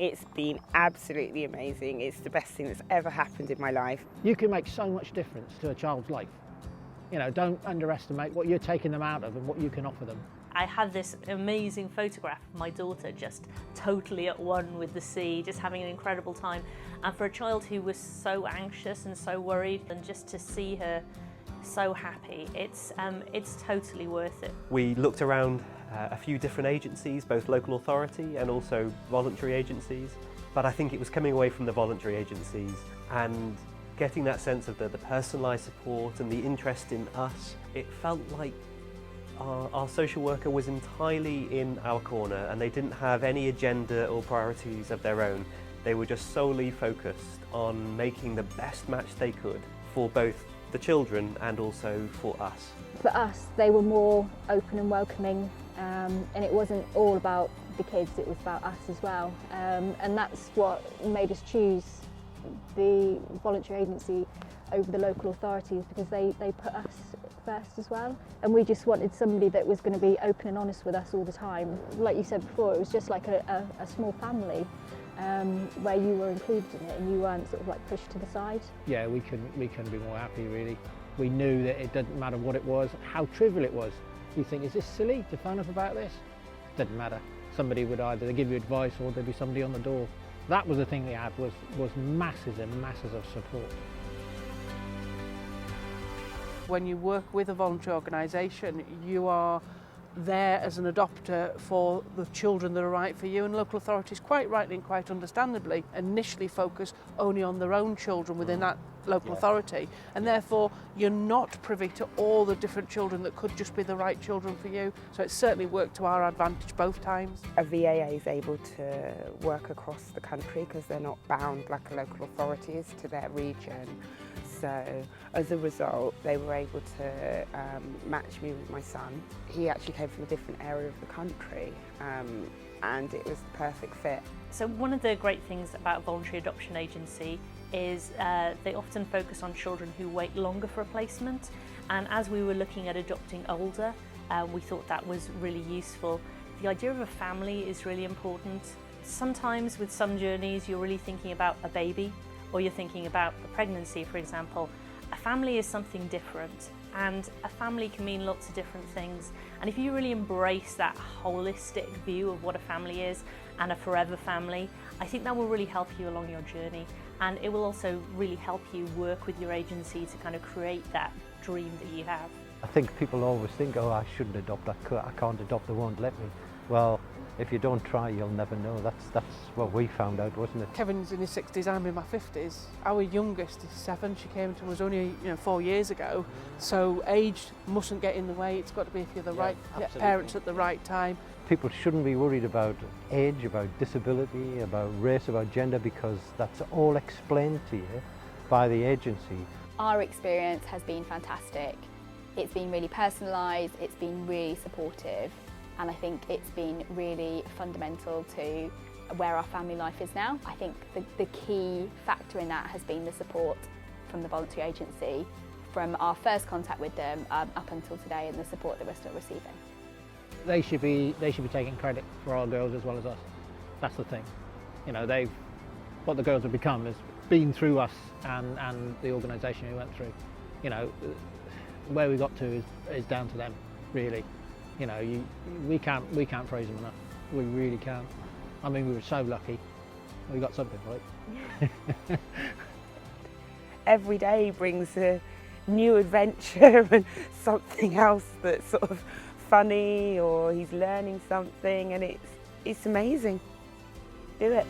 It's been absolutely amazing. It's the best thing that's ever happened in my life. You can make so much difference to a child's life. You know, don't underestimate what you're taking them out of and what you can offer them. I had this amazing photograph of my daughter just totally at one with the sea, just having an incredible time. And for a child who was so anxious and so worried, and just to see her so happy, it's totally worth it. We looked around a few different agencies, both local authority and also voluntary agencies. But I think it was coming away from the voluntary agencies and getting that sense of the personalised support and the interest in us. It felt like our social worker was entirely in our corner, and they didn't have any agenda or priorities of their own. They were just solely focused on making the best match they could for both the children and also for us. For us, they were more open and welcoming, and it wasn't all about the kids, it was about us as well. And that's what made us choose the voluntary agency over the local authorities, because they put us first as well. And we just wanted somebody that was going to be open and honest with us all the time. Like you said before, it was just like a small family where you were included in it and you weren't sort of like pushed to the side. Yeah, we couldn't be more happy really. We knew that it didn't matter what it was, how trivial it was. You think, is this silly to phone up about this? It didn't matter. Somebody would either give you advice or there'd be somebody on the door. That was the thing they had, was masses and masses of support. When you work with a voluntary organisation, you are there as an adopter for the children that are right for you, and local authorities, quite rightly and quite understandably, initially focus only on their own children within that local authority, and therefore you're not privy to all the different children that could just be the right children for you. So it certainly worked to our advantage both times. A VAA is able to work across the country because they're not bound like a local authority is to their region. So as a result, they were able to match me with my son. He actually came from a different area of the country, and it was the perfect fit. So one of the great things about a voluntary adoption agency is they often focus on children who wait longer for a placement, and as we were looking at adopting older, we thought that was really useful. The idea of a family is really important. Sometimes with some journeys you're really thinking about a baby, or you're thinking about a pregnancy, for example. A family is something different, and a family can mean lots of different things. And if you really embrace that holistic view of what a family is and a forever family, I think that will really help you along your journey. And it will also really help you work with your agency to kind of create that dream that you have. I think people always think, oh, I shouldn't adopt, I can't adopt, they won't let me. Well, if you don't try, you'll never know. That's what we found out, wasn't it? Kevin's in his 60s, I'm in my 50s. Our youngest is 7, she came to us only 4 years ago. So age mustn't get in the way, it's got to be if you're the right parents at the right time. People shouldn't be worried about age, about disability, about race, about gender, because that's all explained to you by the agency. Our experience has been fantastic. It's been really personalised, it's been really supportive, and I think it's been really fundamental to where our family life is now. I think the key factor in that has been the support from the voluntary agency, from our first contact with them up until today, and the support that we're still receiving. They should be taking credit for our girls as well as us. That's the thing. You know, what the girls have become has been through us and the organisation we went through. You know, where we got to is down to them, really. You know, we can't praise them enough. We really can't. I mean, we were so lucky. We got something right. Every day brings a new adventure and something else that's sort of funny, or he's learning something, and it's amazing. Do it.